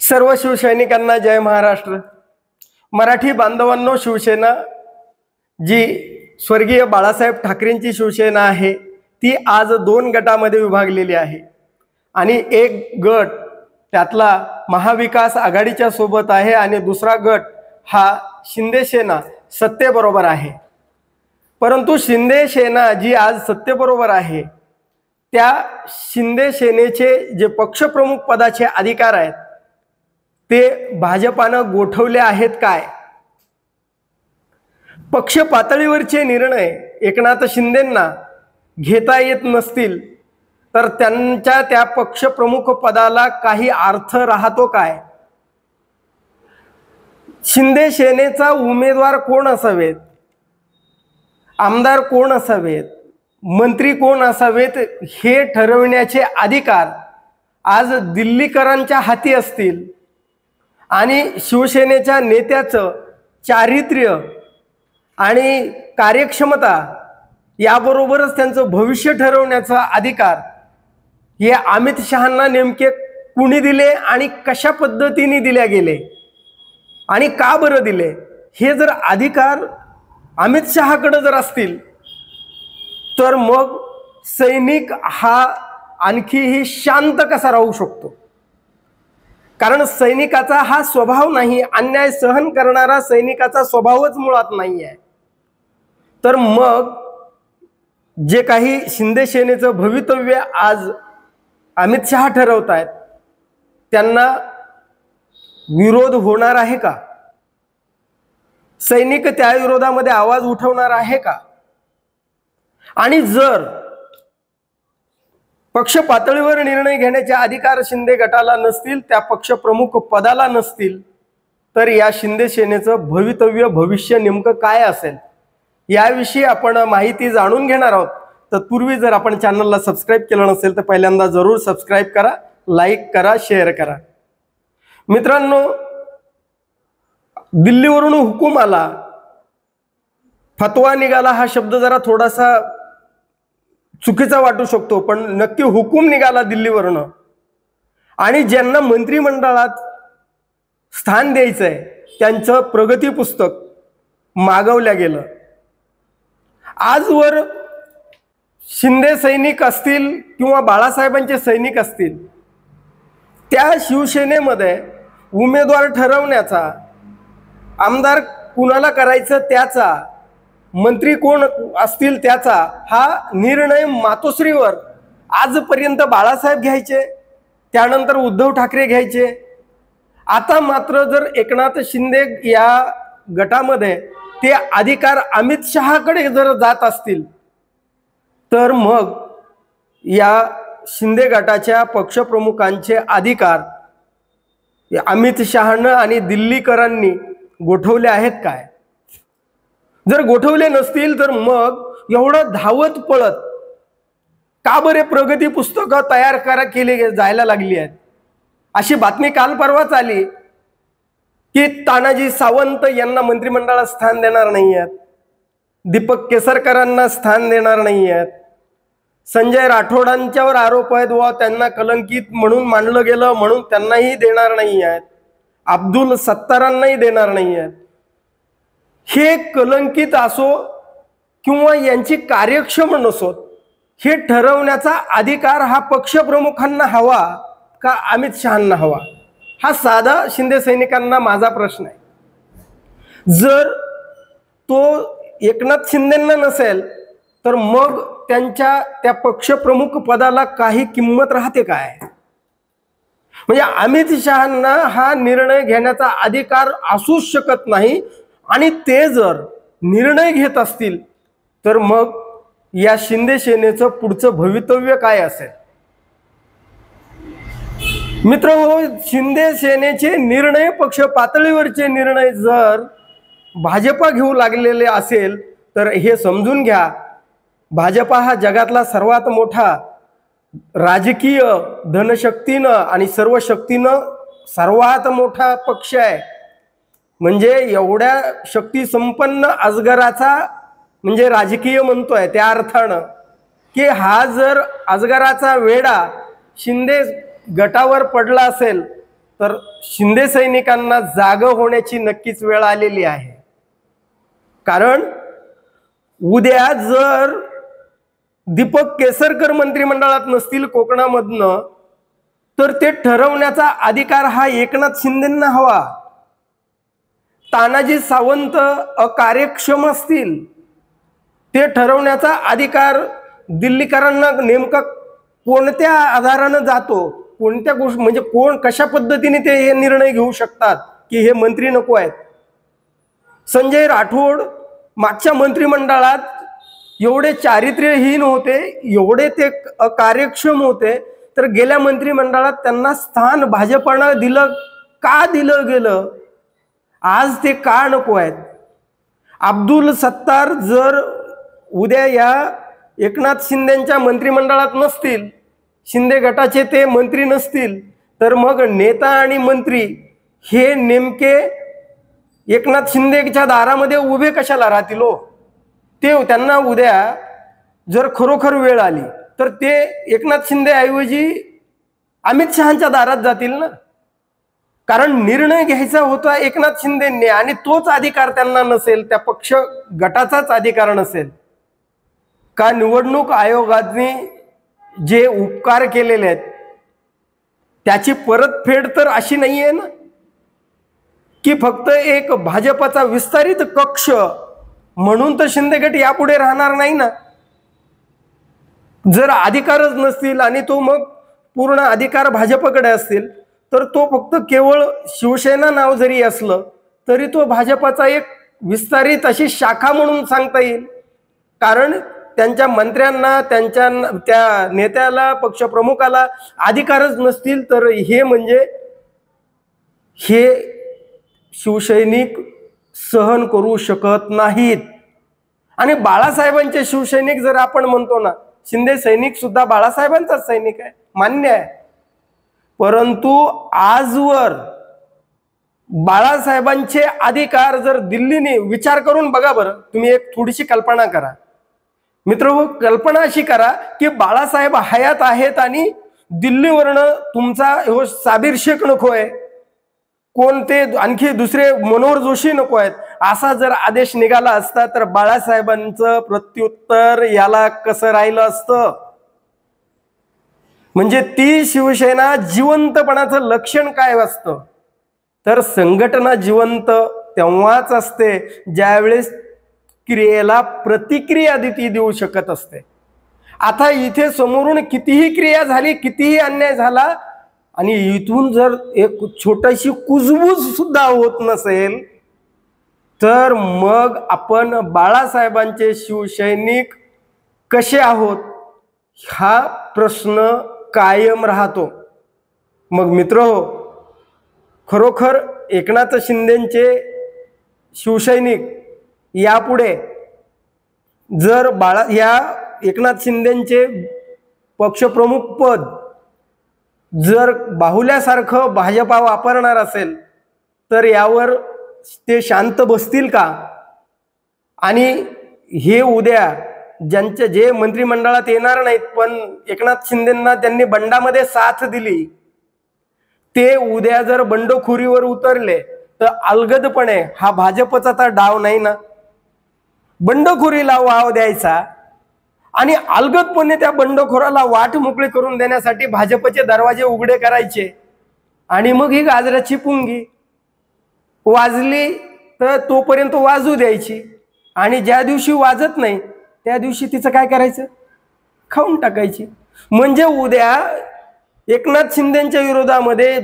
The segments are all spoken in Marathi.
सर्व शिवसैनिकांना जय महाराष्ट्र। मराठी बांधवांनो, शिवसेना जी स्वर्गीय बाळासाहेब ठाकरेंची शिवसेना आहे ती आज दोन गटामध्ये विभागलेली आहे आणि एक गट त्यातला महाविकास आघाडीच्या सोबत आहे आणि दुसरा गट हा शिंदे सेना सत्तेबरोबर आहे। परंतु शिंदे सेना जी आज सत्तेबरोबर आहे त्या शिंदे सेनेचे जे पक्षप्रमुख पदाचे अधिकार आहेत ते भाजपानं गोठवले आहेत काय? पक्ष पातळीवरचे निर्णय एकनाथ शिंदेंना घेता येत नसतील तर त्यांच्या त्या पक्षप्रमुख पदाला काही अर्थ राहतो काय? शिंदे सेनेचा उमेदवार कोण असावेत, आमदार कोण असावेत, मंत्री कोण असावेत हे ठरवण्याचे अधिकार आज दिल्लीकरांच्या हाती असतील आणि शिवसेनेच्या नेत्याचं चारित्र्य आणि कार्यक्षमता याबरोबरच त्यांचं भविष्य ठरवण्याचा अधिकार हे अमित शहांना नेमके कुणी दिले आणि कशा पद्धतीने दिले गेले आणि का बरं दिले, हे जर अधिकार अमित शहाकडे जर असतील तर मग सैनिक हा आणखीही शांत कसा राहू शकतो? कारण सैनिकाचा हा स्वभाव नाही, अन्याय सहन करणारा सैनिकाचा स्वभावच मुळात नाही आहे। तर मग जे काही शिंदे सेनेचं भवितव्य आज अमित शहा ठरवत आहेत त्यांना विरोध होणार आहे का? सैनिक त्या विरोधामध्ये आवाज उठवणार आहे का? आणि जर पक्ष पातळीवर निर्णय घेण्याचे अधिकार शिंदे गटाला नसतील, त्या पक्ष प्रमुख पदाला नसतील, तर या शिंदे सेनेचं भविष्य नेमकं काय असेल याविषयी आपण माहिती जाणून घेणार आहोत। तत्पूर्वी जर आपण चॅनलला सबस्क्राइब केलं नसेल तर पहिल्यांदा जरूर सबस्क्राइब करा, लाईक करा, शेअर करा। मित्रांनो, दिल्लीवरून हुकूम आला, फतवा निघाला हा शब्द जरा थोडासा चुकीचा वाटू शकतो, पण नक्की हुकूम निघाला दिल्लीवरून आणि ज्यांना मंत्रिमंडळात स्थान द्यायचंय त्यांचं प्रगती पुस्तक मागवल्या गेलं। आजवर शिंदे सैनिक असतील किंवा बाळासाहेबांचे सैनिक असतील, त्या शिवसेनेमध्ये उमेदवार ठरवण्याचा, आमदार कुणाला करायचं त्याचा, मंत्री कोण असतील त्याचा हा निर्णय मातोश्रीवर आजपर्यंत बाळासाहेब घ्यायचे, त्यानंतर उद्धव ठाकरे घ्यायचे। आता मात्र जर एकनाथ शिंदे या गटामध्ये ते अधिकार अमित शहाकडे जर जात असतील तर मग या शिंदे गटाच्या पक्षप्रमुखांचे अधिकार अमित शहानं आणि दिल्लीकरांनी गोठवले आहेत काय? जर गोठवले नसतील तर मग एवढं धावत पळत का बरे प्रगती पुस्तकं तयार केले जायला लागली आहेत? अशी बातमी काल परवाच आली की तानाजी सावंत यांना मंत्रिमंडळात स्थान देणार नाही आहेत, दीपक केसरकरांना स्थान देणार नाही आहेत, संजय राठोडांच्यावर आरोप आहेत व त्यांना कलंकित म्हणून मानलं गेलं म्हणून त्यांनाही देणार नाही आहेत, अब्दुल सत्तारांनाही देणार नाही आहेत। हे कलंकित असो किंवा यांची कार्यक्षम नसोत, हे ठरवण्याचा अधिकार हा पक्षप्रमुखांना हवा का अमित शहांना हवा? हा साधा शिंदे सैनिकांना माझा प्रश्न आहे। जर तो एकनाथ शिंदेंना नसेल तर मग त्यांच्या त्या पक्षप्रमुख पदाला काही किंमत राहते काय? म्हणजे अमित शहांना हा निर्णय घेण्याचा अधिकार असूच शकत नाही आणि ते जर निर्णय घेत असतील तर मग या शिंदे सेनेचं पुढचं भवितव्य काय असेल? मित्रहो, शिंदे सेनेचे निर्णय, पक्ष पातळीवरचे निर्णय जर भाजपा घेऊ लागलेले असेल तर हे समजून घ्या, भाजपा हा जगातला सर्वात मोठा राजकीय धनशक्तीनं आणि सर्व शक्तीनं सर्वात मोठा पक्ष आहे। म्हणजे एवढ्या शक्ती संपन्न अजगराचा म्हणजे राजकीय म्हणतोय त्या अर्थानं की हा जर अजगराचा वेढा शिंदे गटावर पडला असेल तर शिंदे सैनिकांना जागं होण्याची नक्कीच वेळ आलेली आहे. कारण उद्या जर दीपक केसरकर मंत्रिमंडळात नसतील कोकणामधनं, तर ते ठरवण्याचा अधिकार हा एकनाथ शिंदेंना हवा. तानाजी सावंत अकार्यक्षम असतील, ते ठरवण्याचा अधिकार दिल्लीकरांना नेमका कोणत्या आधारानं जातो, कोणत्या गोष्ट म्हणजे कोण कशा पद्धतीने ते हे निर्णय घेऊ शकतात की हे मंत्री नको आहेत. संजय राठोड मागच्या मंत्रिमंडळात एवढे चारित्र्यहीन होते, एवढे ते अकार्यक्षम होते, तर गेल्या मंत्रिमंडळात त्यांना स्थान भाजपनं दिलं का दिलं गेलं, आज ते का नको आहेत. अब्दुल सत्तार जर उद्या या एकनाथ शिंदेच्या मंत्रिमंडळात नसतील, शिंदे गटाचे ते मंत्री नसतील, तर मग नेता आणि मंत्री हे नेमके एकनाथ शिंदेच्या दारामध्ये उभे कशाला राहतील हो. ते त्यांना उद्या जर खरोखर वेळ आली तर ते एकनाथ शिंदे ऐवजी अमित शहांच्या दारात जातील ना. कारण निर्णय घ्यायचा होता एकनाथ शिंदेंनी आणि तोच अधिकार त्यांना नसेल, त्या पक्ष गटाचाच अधिकार नसेल का. निवडणूक आयोगाने जे उपकार केलेले आहेत त्याची परतफेड तर अशी नाहीये ना की फक्त एक भाजपाचा विस्तारित कक्ष म्हणून तर शिंदे गट यापुढे राहणार नाही ना. जर अधिकारच नसतील आणि तो मग पूर्ण अधिकार भाजपकडे असतील, तर तो फक्त केवळ शिवसेना नाव जरी असलं तरी तो भाजपाचा एक विस्तारित अशी शाखा म्हणून सांगता येईल. कारण त्यांच्या मंत्र्यांना, त्यांच्या त्या नेत्याला, पक्षप्रमुखाला अधिकारच नसतील, तर हे म्हणजे हे शिवसैनिक सहन करू शकत नाहीत. आणि बाळासाहेबांचे शिवसैनिक जर आपण म्हणतो ना, शिंदे सैनिक सुद्धा बाळासाहेबांचाच सैनिक आहे, मान्य आहे. परंतु आजवर बाळासाहेबांचे अधिकार जर दिल्लीने विचार करून बघा बरं, तुम्ही एक थोडीशी कल्पना करा मित्र, कल्पना अशी करा की बाळासाहेब हयात आहेत आणि दिल्लीवरनं तुमचा हो साबीर शेख नको आहे, कोणते आणखी दुसरे मनोहर जोशी नको आहेत, असा जर आदेश निघाला असता तर बाळासाहेबांचं प्रत्युत्तर याला कसं राहिलं असतं. म्हणजे ती शिवसेना जिवंतपणाचं लक्षण काय असतं, तर संघटना जिवंत तेव्हाच असते ज्यावेळेस क्रियेला प्रतिक्रिया ती देऊ शकत असते. आता इथे समोरून कितीही क्रिया झाली, कितीही अन्याय झाला आणि इथून जर एक छोटीशी कुजबूज सुद्धा होत नसेल, तर मग आपण बाळासाहेबांचे शिवसैनिक कसे आहोत हा प्रश्न कायम राहतो. मग मित्रहो, खरोखर एकनाथ शिंदेचे शिवसैनिक यापुढे जर या एकनाथ शिंदेचे पक्षप्रमुख पद जर बाहुल्यासारखं भाजपा वापरणार असेल तर यावर ते शांत बसतील का. आणि हे उद्या जे मंत्रिमंडळात येणार नाहीत पण एकनाथ शिंदेंना त्यांनी बंडामध्ये साथ दिली, ते उद्या जर बंडखोरीवर उतरले तर अलगदपणे हा भाजपचा तर डाव नाही ना. बंडखोरीला वाव द्यायचा आणि अलगदपणे त्या बंडखोराला वाट मोकळी करून देण्यासाठी भाजपचे दरवाजे उघडे करायचे आणि मग ही गाजराची पुंगी वाजली तर तोपर्यंत वाजू द्यायची आणि ज्या दिवशी वाजत नाही त्या दिवशी तिचं काय करायचं, खाऊन टाकायची. म्हणजे उद्या एकनाथ शिंदेच्या विरोधामध्ये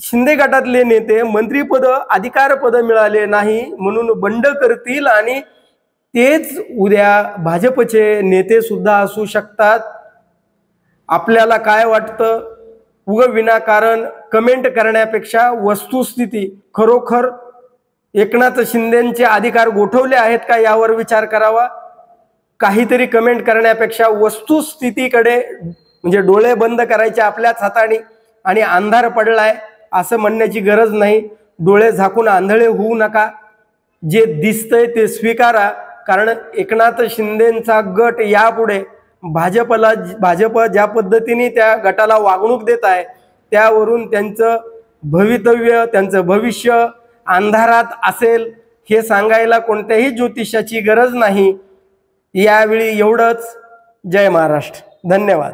शिंदे गटातले नेते मंत्रीपद, अधिकारपद मिळाले नाही म्हणून बंड करतील आणि तेच उद्या भाजपचे नेते सुद्धा असू शकतात. आपल्याला काय वाटतं, विनाकारण कमेंट करण्यापेक्षा वस्तुस्थिती, खरोखर एकनाथ शिंदेचे अधिकार गोठवले आहेत का यावर विचार करावा. काहीतरी कमेंट करण्यापेक्षा वस्तुस्थितीकडे म्हणजे डोळे बंद करायचे आपल्याच हाताने आणि अंधार पडलाय असं म्हणण्याची गरज नाही. डोळे झाकून आंधळे होऊ नका, जे दिसतंय ते स्वीकारा. कारण एकनाथ शिंदेचा गट यापुढे भाजप ज्या पद्धतीने त्या गटाला वागणूक देत आहे त्यावरून त्यांचं भवितव्य, त्यांचं भविष्य अंधारात असेल हे सांगायला कोणत्याही ज्योतिषाची गरज नाही. यावेळी एवढंच. जय महाराष्ट्र. धन्यवाद.